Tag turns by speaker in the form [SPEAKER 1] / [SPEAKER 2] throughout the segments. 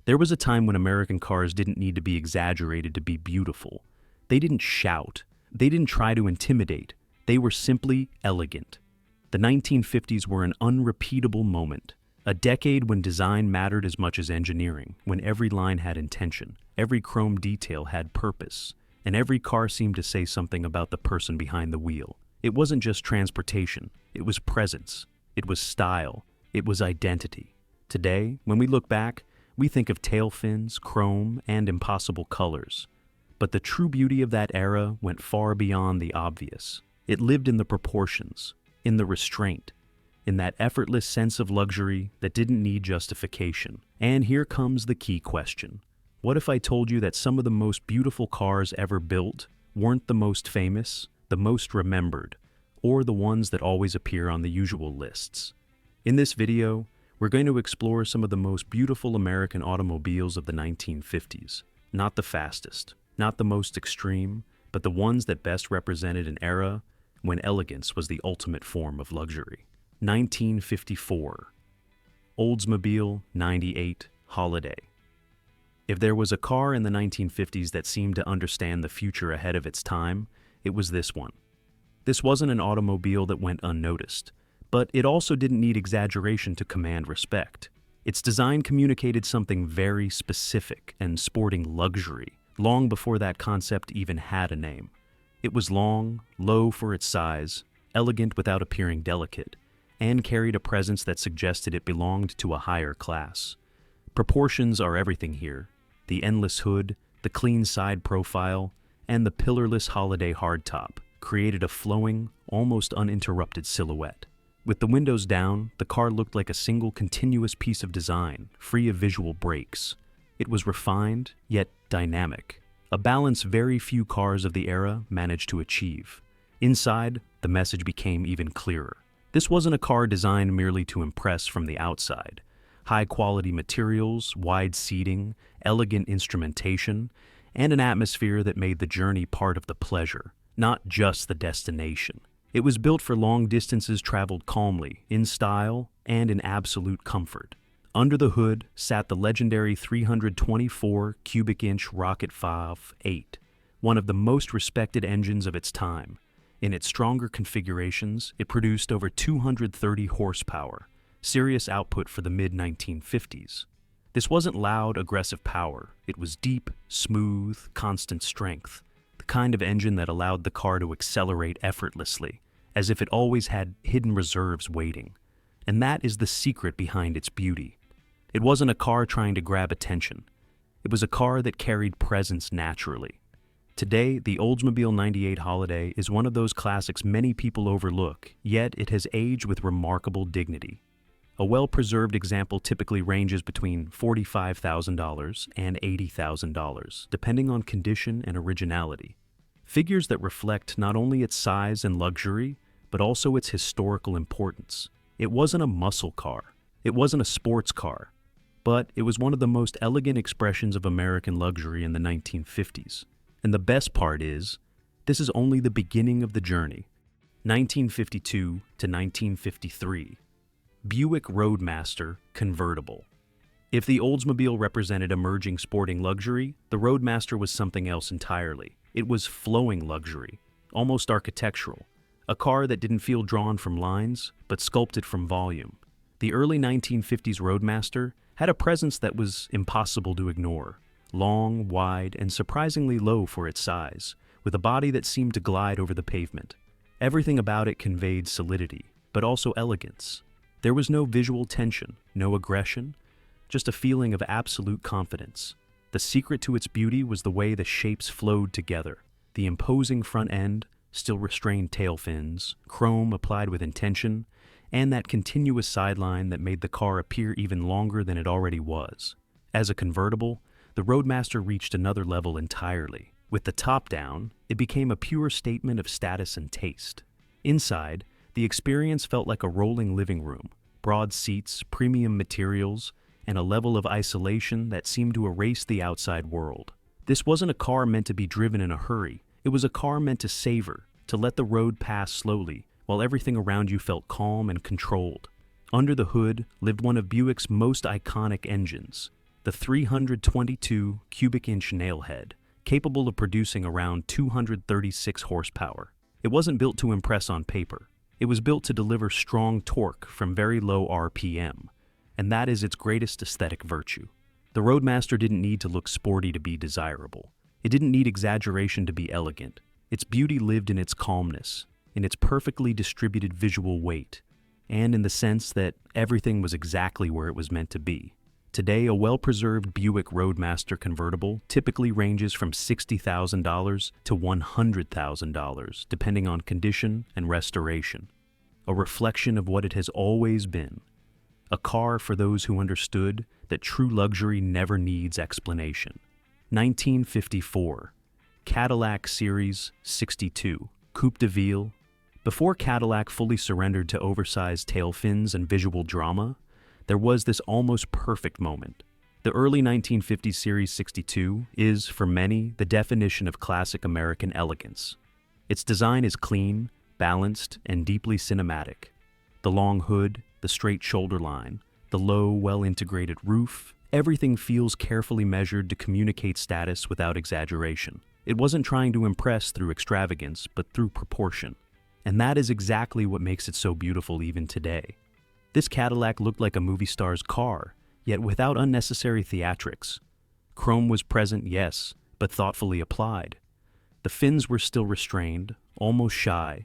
[SPEAKER 1] There was a time when American cars didn't need to be exaggerated to be beautiful. They didn't shout. They didn't try to intimidate. They were simply elegant. The 1950s were an unrepeatable moment, a decade when design mattered as much as engineering, when every line had intention, every chrome detail had purpose, and every car seemed to say something about the person behind the wheel. It wasn't just transportation, it was presence, it was style, it was identity. Today, when we look back, we think of tail fins, chrome, and impossible colors. But the true beauty of that era went far beyond the obvious. It lived in the proportions, in the restraint, in that effortless sense of luxury that didn't need justification. And here comes the key question. What if I told you that some of the most beautiful cars ever built weren't the most famous, the most remembered, or the ones that always appear on the usual lists? In this video, we're going to explore some of the most beautiful American automobiles of the 1950s. Not the fastest, not the most extreme, but the ones that best represented an era when elegance was the ultimate form of luxury. 1954. Oldsmobile 98 Holiday. If there was a car in the 1950s that seemed to understand the future ahead of its time, it was this one. This wasn't an automobile that went unnoticed, but it also didn't need exaggeration to command respect. Its design communicated something very specific and sporting luxury, long before that concept even had a name. It was long, low for its size, elegant without appearing delicate, and carried a presence that suggested it belonged to a higher class. Proportions are everything here. The endless hood, the clean side profile, and the pillarless holiday hardtop created a flowing, almost uninterrupted silhouette. With the windows down, the car looked like a single continuous piece of design, free of visual breaks. It was refined, yet dynamic, a balance very few cars of the era managed to achieve. Inside, the message became even clearer. This wasn't a car designed merely to impress from the outside. High-quality materials, wide seating, elegant instrumentation, and an atmosphere that made the journey part of the pleasure, not just the destination. It was built for long distances traveled calmly, in style, and in absolute comfort. Under the hood sat the legendary 324 cubic inch Rocket 5.8, one of the most respected engines of its time. In its stronger configurations, it produced over 230 horsepower, serious output for the mid-1950s. This wasn't loud, aggressive power. It was deep, smooth, constant strength, the kind of engine that allowed the car to accelerate effortlessly, as if it always had hidden reserves waiting. And that is the secret behind its beauty. It wasn't a car trying to grab attention. It was a car that carried presence naturally. Today, the Oldsmobile 98 Holiday is one of those classics many people overlook, yet it has aged with remarkable dignity. A well-preserved example typically ranges between $45,000 and $80,000, depending on condition and originality. Figures that reflect not only its size and luxury, but also its historical importance. It wasn't a muscle car. It wasn't a sports car. But it was one of the most elegant expressions of American luxury in the 1950s. And the best part is, this is only the beginning of the journey. 1952 to 1953. Buick Roadmaster convertible. If the Oldsmobile represented emerging sporting luxury, the Roadmaster was something else entirely. It was flowing luxury, almost architectural, a car that didn't feel drawn from lines, but sculpted from volume. The early 1950s Roadmaster had a presence that was impossible to ignore. Long, wide, and surprisingly low for its size, with a body that seemed to glide over the pavement. Everything about it conveyed solidity, but also elegance. There was no visual tension, no aggression, just a feeling of absolute confidence. The secret to its beauty was the way the shapes flowed together. The imposing front end, still restrained tail fins, chrome applied with intention, and that continuous sideline that made the car appear even longer than it already was. As a convertible, the Roadmaster reached another level entirely. With the top down, it became a pure statement of status and taste. Inside, the experience felt like a rolling living room, broad seats, premium materials, and a level of isolation that seemed to erase the outside world. This wasn't a car meant to be driven in a hurry. It was a car meant to savor, to let the road pass slowly, while everything around you felt calm and controlled. Under the hood lived one of Buick's most iconic engines, the 322 cubic inch nailhead, capable of producing around 236 horsepower. It wasn't built to impress on paper. It was built to deliver strong torque from very low RPM, and that is its greatest aesthetic virtue. The Roadmaster didn't need to look sporty to be desirable. It didn't need exaggeration to be elegant. Its beauty lived in its calmness, in its perfectly distributed visual weight, and in the sense that everything was exactly where it was meant to be. Today, a well-preserved Buick Roadmaster convertible typically ranges from $60,000 to $100,000, depending on condition and restoration. A reflection of what it has always been. A car for those who understood that true luxury never needs explanation. 1954. Cadillac Series 62. Coupe de Ville. Before Cadillac fully surrendered to oversized tail fins and visual drama, there was this almost perfect moment. The early 1950s Series 62 is, for many, the definition of classic American elegance. Its design is clean, balanced, and deeply cinematic. The long hood, the straight shoulder line, the low, well-integrated roof, everything feels carefully measured to communicate status without exaggeration. It wasn't trying to impress through extravagance, but through proportion. And that is exactly what makes it so beautiful even today. This Cadillac looked like a movie star's car, yet without unnecessary theatrics. Chrome was present, yes, but thoughtfully applied. The fins were still restrained, almost shy,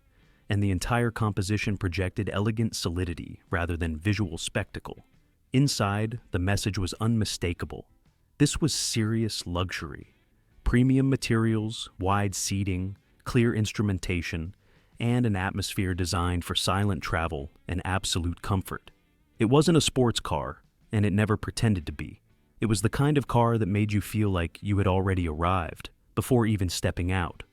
[SPEAKER 1] and the entire composition projected elegant solidity rather than visual spectacle. Inside, the message was unmistakable. This was serious luxury. Premium materials, wide seating, clear instrumentation, and an atmosphere designed for silent travel and absolute comfort. It wasn't a sports car, and it never pretended to be. It was the kind of car that made you feel like you had already arrived, before even stepping out.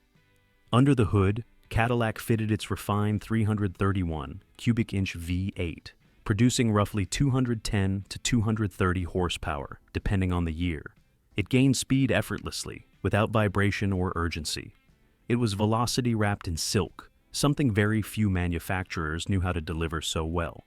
[SPEAKER 1] Under the hood, Cadillac fitted its refined 331 cubic inch V8, producing roughly 210 to 230 horsepower, depending on the year. It gained speed effortlessly, without vibration or urgency. It was velocity wrapped in silk, something very few manufacturers knew how to deliver so well.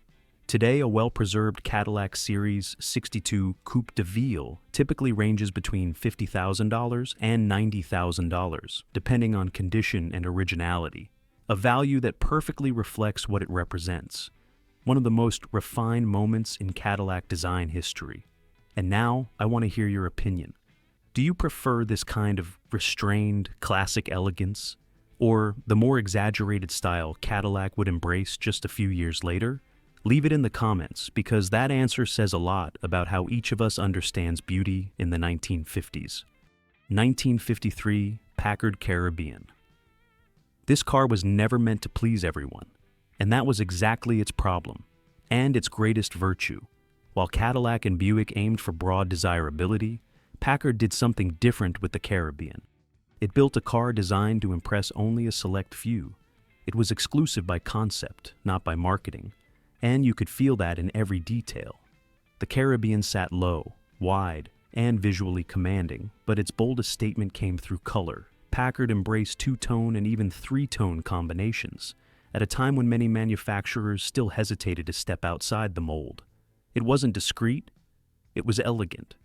[SPEAKER 1] Today, a well-preserved Cadillac Series 62 Coupe de Ville typically ranges between $50,000 and $90,000, depending on condition and originality, a value that perfectly reflects what it represents, one of the most refined moments in Cadillac design history. And now, I want to hear your opinion. Do you prefer this kind of restrained, classic elegance, or the more exaggerated style Cadillac would embrace just a few years later? Leave it in the comments, because that answer says a lot about how each of us understands beauty in the 1950s. 1953 Packard Caribbean. This car was never meant to please everyone, and that was exactly its problem, and its greatest virtue. While Cadillac and Buick aimed for broad desirability, Packard did something different with the Caribbean. It built a car designed to impress only a select few. It was exclusive by concept, not by marketing, and you could feel that in every detail. The Caribbean sat low, wide, and visually commanding, but its boldest statement came through color. Packard embraced two-tone and even three-tone combinations, at a time when many manufacturers still hesitated to step outside the mold. It wasn't discreet, it was elegant,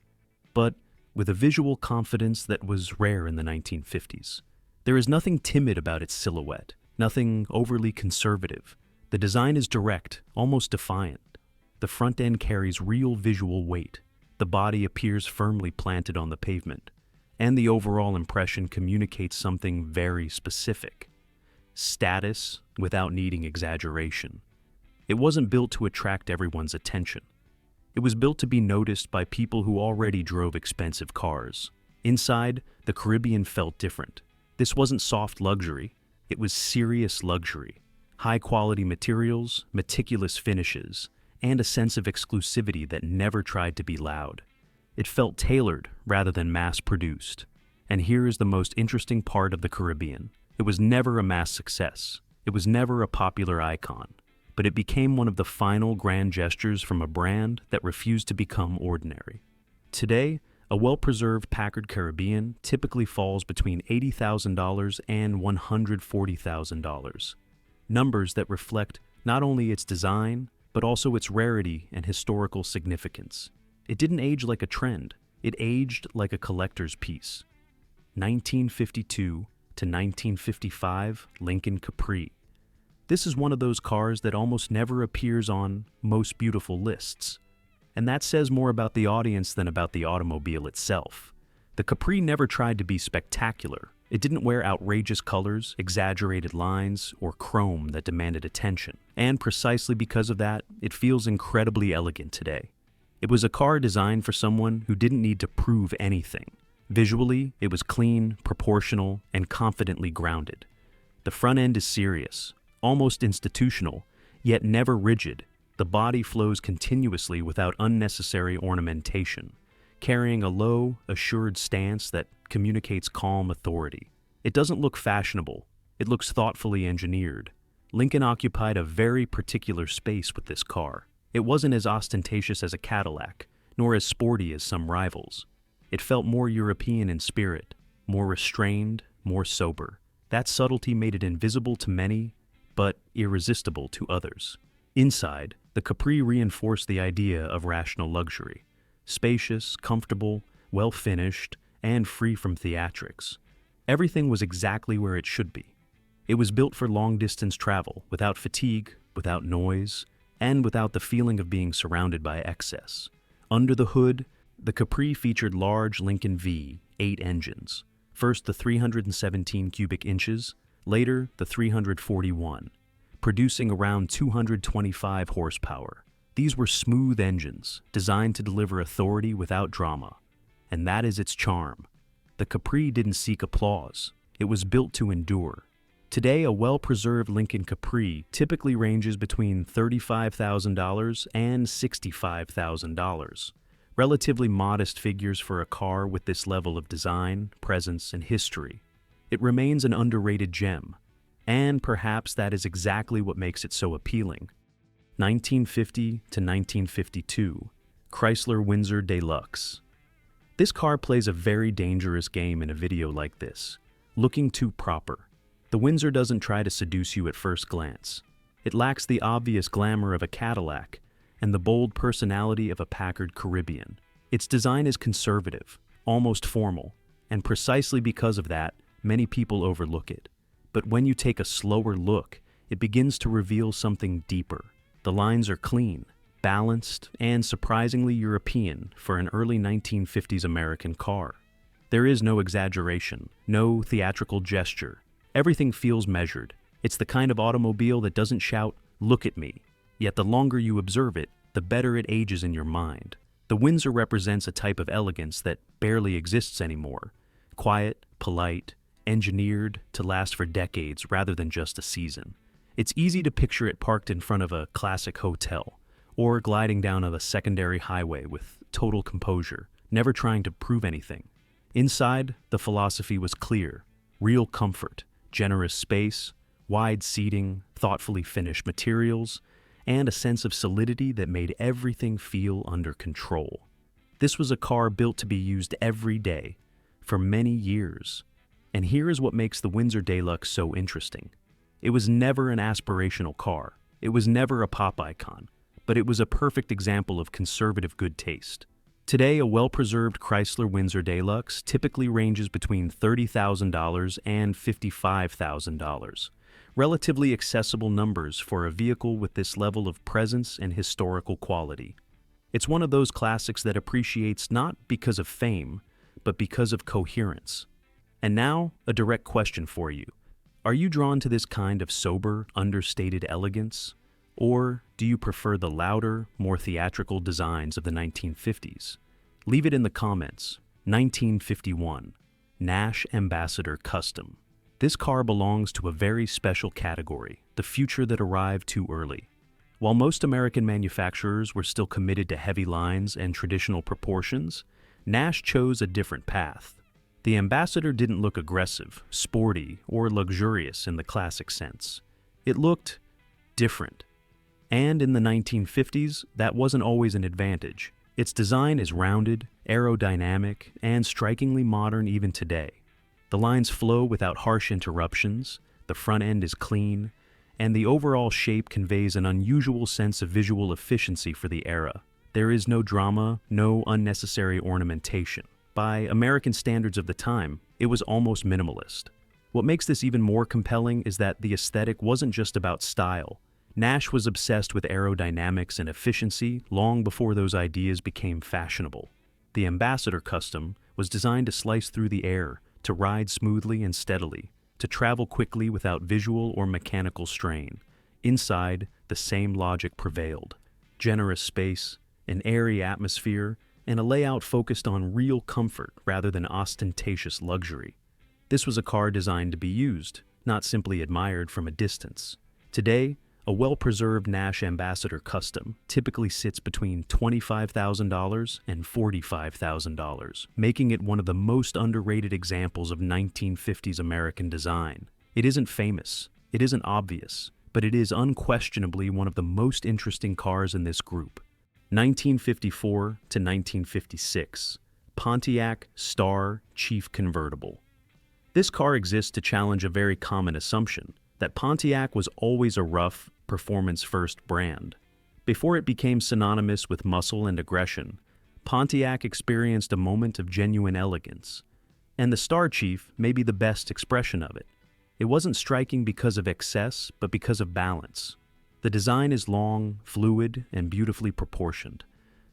[SPEAKER 1] but with a visual confidence that was rare in the 1950s. There is nothing timid about its silhouette, nothing overly conservative. The design is direct, almost defiant. The front end carries real visual weight. The body appears firmly planted on the pavement, and the overall impression communicates something very specific. Status without needing exaggeration. It wasn't built to attract everyone's attention. It was built to be noticed by people who already drove expensive cars. Inside, the Caribbean felt different. This wasn't soft luxury, it was serious luxury. High-quality materials, meticulous finishes, and a sense of exclusivity that never tried to be loud. It felt tailored rather than mass-produced. And here is the most interesting part of the Caribbean. It was never a mass success. It was never a popular icon. But it became one of the final grand gestures from a brand that refused to become ordinary. Today, a well-preserved Packard Caribbean typically falls between $80,000 and $140,000. Numbers that reflect not only its design, but also its rarity and historical significance. It didn't age like a trend. It aged like a collector's piece. 1952 to 1955 Lincoln Capri. This is one of those cars that almost never appears on most beautiful lists. And that says more about the audience than about the automobile itself. The Capri never tried to be spectacular. It didn't wear outrageous colors, exaggerated lines, or chrome that demanded attention. And precisely because of that, it feels incredibly elegant today. It was a car designed for someone who didn't need to prove anything. Visually, it was clean, proportional, and confidently grounded. The front end is serious, almost institutional, yet never rigid. The body flows continuously without unnecessary ornamentation, carrying a low, assured stance that communicates calm authority. It doesn't look fashionable. It looks thoughtfully engineered. Lincoln occupied a very particular space with this car. It wasn't as ostentatious as a Cadillac, nor as sporty as some rivals. It felt more European in spirit, more restrained, more sober. That subtlety made it invisible to many, but irresistible to others. Inside, the Capri reinforced the idea of rational luxury. Spacious, comfortable, well-finished, and free from theatrics. Everything was exactly where it should be. It was built for long-distance travel, without fatigue, without noise, and without the feeling of being surrounded by excess. Under the hood, the Capri featured large Lincoln V8 engines. First the 317 cubic inches, later the 341, producing around 225 horsepower. These were smooth engines, designed to deliver authority without drama. And that is its charm. The Capri didn't seek applause. It was built to endure. Today, a well-preserved Lincoln Capri typically ranges between $35,000 and $65,000. Relatively modest figures for a car with this level of design, presence, and history. It remains an underrated gem. And perhaps that is exactly what makes it so appealing. 1950 to 1952, Chrysler Windsor Deluxe. This car plays a very dangerous game in a video like this, looking too proper. The Windsor doesn't try to seduce you at first glance. It lacks the obvious glamour of a Cadillac and the bold personality of a Packard Caribbean. Its design is conservative, almost formal, and precisely because of that, many people overlook it. But when you take a slower look, it begins to reveal something deeper. The lines are clean, balanced, and surprisingly European for an early 1950s American car. There is no exaggeration, no theatrical gesture. Everything feels measured. It's the kind of automobile that doesn't shout, "Look at me." Yet the longer you observe it, the better it ages in your mind. The Windsor represents a type of elegance that barely exists anymore. Quiet, polite, engineered to last for decades rather than just a season. It's easy to picture it parked in front of a classic hotel, or gliding down a secondary highway with total composure, never trying to prove anything. Inside, the philosophy was clear: real comfort, generous space, wide seating, thoughtfully finished materials, and a sense of solidity that made everything feel under control. This was a car built to be used every day, for many years. And here is what makes the Windsor Deluxe so interesting. It was never an aspirational car. It was never a pop icon, but it was a perfect example of conservative good taste. Today, a well-preserved Chrysler Windsor Deluxe typically ranges between $30,000 and $55,000. Relatively accessible numbers for a vehicle with this level of presence and historical quality. It's one of those classics that appreciates not because of fame, but because of coherence. And now, a direct question for you. Are you drawn to this kind of sober, understated elegance? Or do you prefer the louder, more theatrical designs of the 1950s? Leave it in the comments. 1951, Nash Ambassador Custom. This car belongs to a very special category, the future that arrived too early. While most American manufacturers were still committed to heavy lines and traditional proportions, Nash chose a different path. The Ambassador didn't look aggressive, sporty, or luxurious in the classic sense. It looked different. And in the 1950s, that wasn't always an advantage. Its design is rounded, aerodynamic, and strikingly modern even today. The lines flow without harsh interruptions, the front end is clean, and the overall shape conveys an unusual sense of visual efficiency for the era. There is no drama, no unnecessary ornamentation. By American standards of the time, it was almost minimalist. What makes this even more compelling is that the aesthetic wasn't just about style. Nash was obsessed with aerodynamics and efficiency long before those ideas became fashionable. The Ambassador Custom was designed to slice through the air, to ride smoothly and steadily, to travel quickly without visual or mechanical strain. Inside, the same logic prevailed. Generous space, an airy atmosphere, and a layout focused on real comfort rather than ostentatious luxury. This was a car designed to be used, not simply admired from a distance. Today, a well-preserved Nash Ambassador Custom typically sits between $25,000 and $45,000, making it one of the most underrated examples of 1950s American design. It isn't famous, it isn't obvious, but it is unquestionably one of the most interesting cars in this group. 1954 to 1956, Pontiac Star Chief Convertible. This car exists to challenge a very common assumption, that Pontiac was always a rough, performance-first brand. Before it became synonymous with muscle and aggression, Pontiac experienced a moment of genuine elegance, and the Star Chief may be the best expression of it. It wasn't striking because of excess, but because of balance. The design is long, fluid, and beautifully proportioned.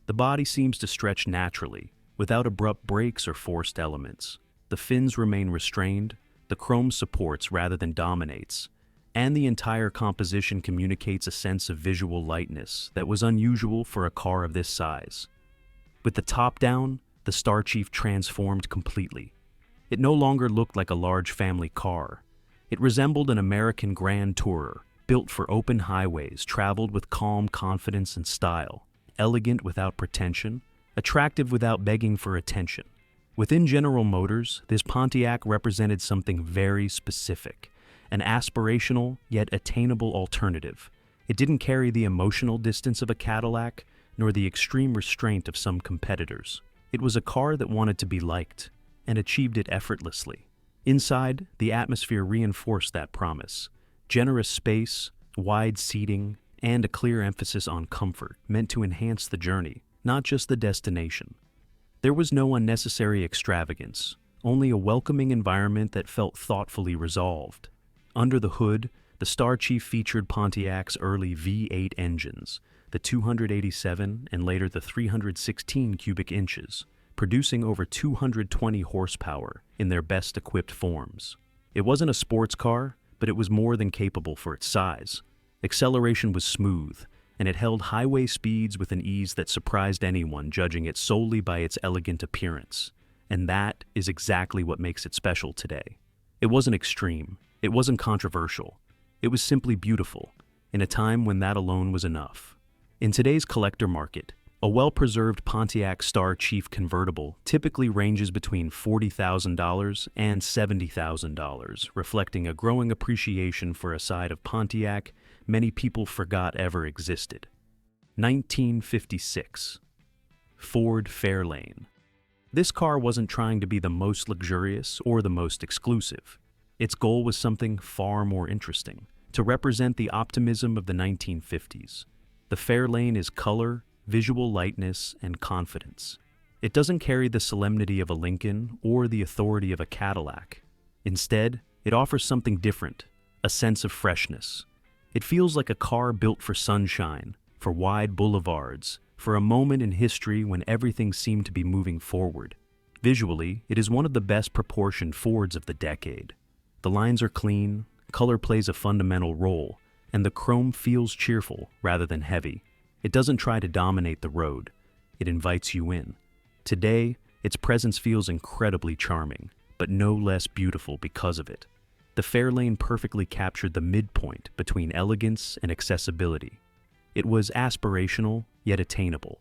[SPEAKER 1] The body seems to stretch naturally, without abrupt breaks or forced elements. The fins remain restrained, the chrome supports rather than dominates, and the entire composition communicates a sense of visual lightness that was unusual for a car of this size. With the top down, the Star Chief transformed completely. It no longer looked like a large family car. It resembled an American grand tourer, built for open highways, traveled with calm confidence and style, elegant without pretension, attractive without begging for attention. Within General Motors, this Pontiac represented something very specific, an aspirational yet attainable alternative. It didn't carry the emotional distance of a Cadillac, nor the extreme restraint of some competitors. It was a car that wanted to be liked, and achieved it effortlessly. Inside, the atmosphere reinforced that promise. Generous space, wide seating, and a clear emphasis on comfort, meant to enhance the journey, not just the destination. There was no unnecessary extravagance, only a welcoming environment that felt thoughtfully resolved. Under the hood, the Star Chief featured Pontiac's early V8 engines, the 287 and later the 316 cubic inches, producing over 220 horsepower in their best-equipped forms. It wasn't a sports car, but it was more than capable for its size. Acceleration was smooth, and it held highway speeds with an ease that surprised anyone judging it solely by its elegant appearance. And that is exactly what makes it special today. It wasn't extreme. It wasn't controversial. It was simply beautiful, in a time when that alone was enough. In today's collector market, a well-preserved Pontiac Star Chief convertible typically ranges between $40,000 and $70,000, reflecting a growing appreciation for a side of Pontiac many people forgot ever existed. 1956. Ford Fairlane. This car wasn't trying to be the most luxurious or the most exclusive. Its goal was something far more interesting, to represent the optimism of the 1950s. The Fairlane is color, visual lightness, and confidence. It doesn't carry the solemnity of a Lincoln or the authority of a Cadillac. Instead, it offers something different, a sense of freshness. It feels like a car built for sunshine, for wide boulevards, for a moment in history when everything seemed to be moving forward. Visually, it is one of the best proportioned Fords of the decade. The lines are clean, color plays a fundamental role, and the chrome feels cheerful rather than heavy. It doesn't try to dominate the road. It invites you in. Today, its presence feels incredibly charming, but no less beautiful because of it. The Fairlane perfectly captured the midpoint between elegance and accessibility. It was aspirational, yet attainable.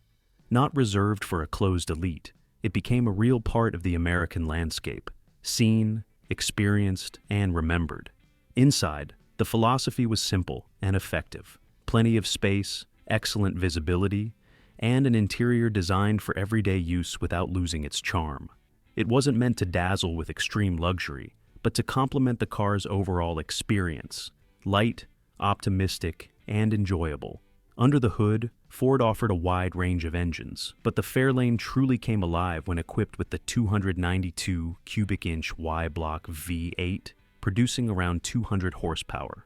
[SPEAKER 1] Not reserved for a closed elite, it became a real part of the American landscape, seen, experienced, and remembered. Inside, the philosophy was simple and effective. Plenty of space, excellent visibility, and an interior designed for everyday use without losing its charm. It wasn't meant to dazzle with extreme luxury, but to complement the car's overall experience. Light, optimistic, and enjoyable. Under the hood, Ford offered a wide range of engines, but the Fairlane truly came alive when equipped with the 292 cubic inch Y-block V8, producing around 200 horsepower.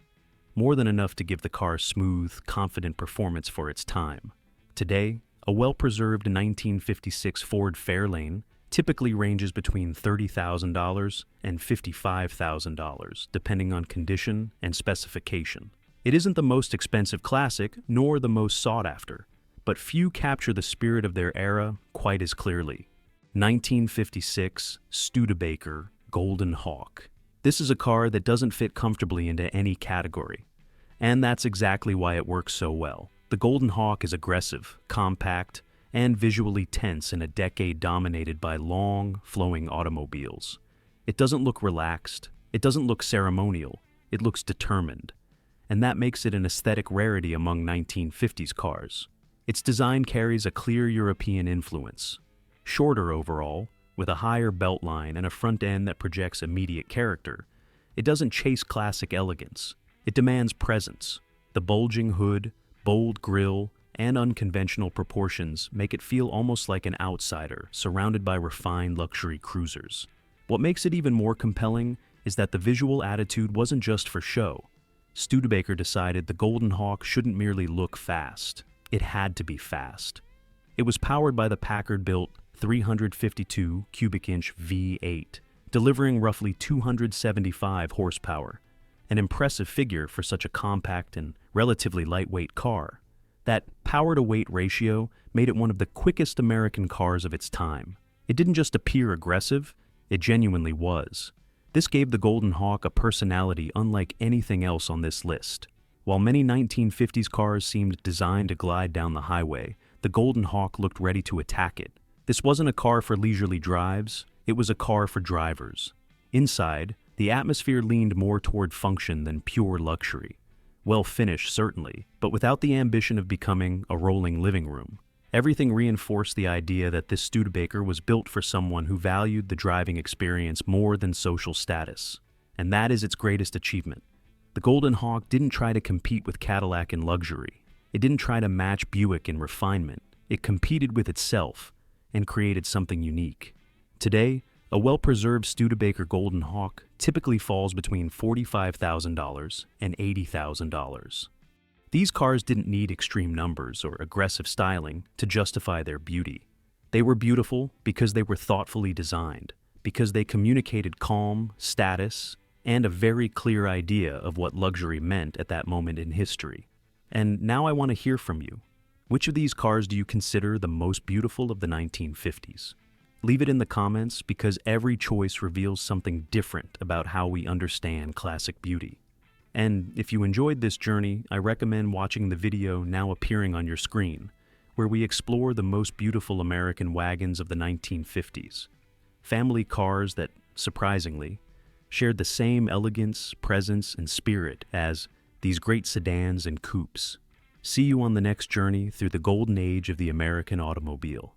[SPEAKER 1] More than enough to give the car smooth, confident performance for its time. Today, a well-preserved 1956 Ford Fairlane typically ranges between $30,000 and $55,000, depending on condition and specification. It isn't the most expensive classic, nor the most sought after, but few capture the spirit of their era quite as clearly. 1956 Studebaker Golden Hawk. This is a car that doesn't fit comfortably into any category, and that's exactly why it works so well. The Golden Hawk is aggressive, compact, and visually tense in a decade dominated by long, flowing automobiles. It doesn't look relaxed, it doesn't look ceremonial, it looks determined. And that makes it an aesthetic rarity among 1950s cars. Its design carries a clear European influence. Shorter overall, with a higher beltline and a front end that projects immediate character, it doesn't chase classic elegance. It demands presence. The bulging hood, bold grille, and unconventional proportions make it feel almost like an outsider surrounded by refined luxury cruisers. What makes it even more compelling is that the visual attitude wasn't just for show. Studebaker decided the Golden Hawk shouldn't merely look fast, it had to be fast. It was powered by the Packard-built 352 cubic inch V8, delivering roughly 275 horsepower, an impressive figure for such a compact and relatively lightweight car. That power-to-weight ratio made it one of the quickest American cars of its time. It didn't just appear aggressive, it genuinely was. This gave the Golden Hawk a personality unlike anything else on this list. While many 1950s cars seemed designed to glide down the highway, the Golden Hawk looked ready to attack it. This wasn't a car for leisurely drives, it was a car for drivers. Inside, the atmosphere leaned more toward function than pure luxury. Well finished, certainly, but without the ambition of becoming a rolling living room. Everything reinforced the idea that this Studebaker was built for someone who valued the driving experience more than social status. And that is its greatest achievement. The Golden Hawk didn't try to compete with Cadillac in luxury. It didn't try to match Buick in refinement. It competed with itself and created something unique. Today, a well-preserved Studebaker Golden Hawk typically falls between $45,000 and $80,000. These cars didn't need extreme numbers or aggressive styling to justify their beauty. They were beautiful because they were thoughtfully designed, because they communicated calm, status, and a very clear idea of what luxury meant at that moment in history. And now I want to hear from you. Which of these cars do you consider the most beautiful of the 1950s? Leave it in the comments because every choice reveals something different about how we understand classic beauty. And if you enjoyed this journey, I recommend watching the video now appearing on your screen, where we explore the most beautiful American wagons of the 1950s. Family cars that, surprisingly, shared the same elegance, presence, and spirit as these great sedans and coupes. See you on the next journey through the golden age of the American automobile.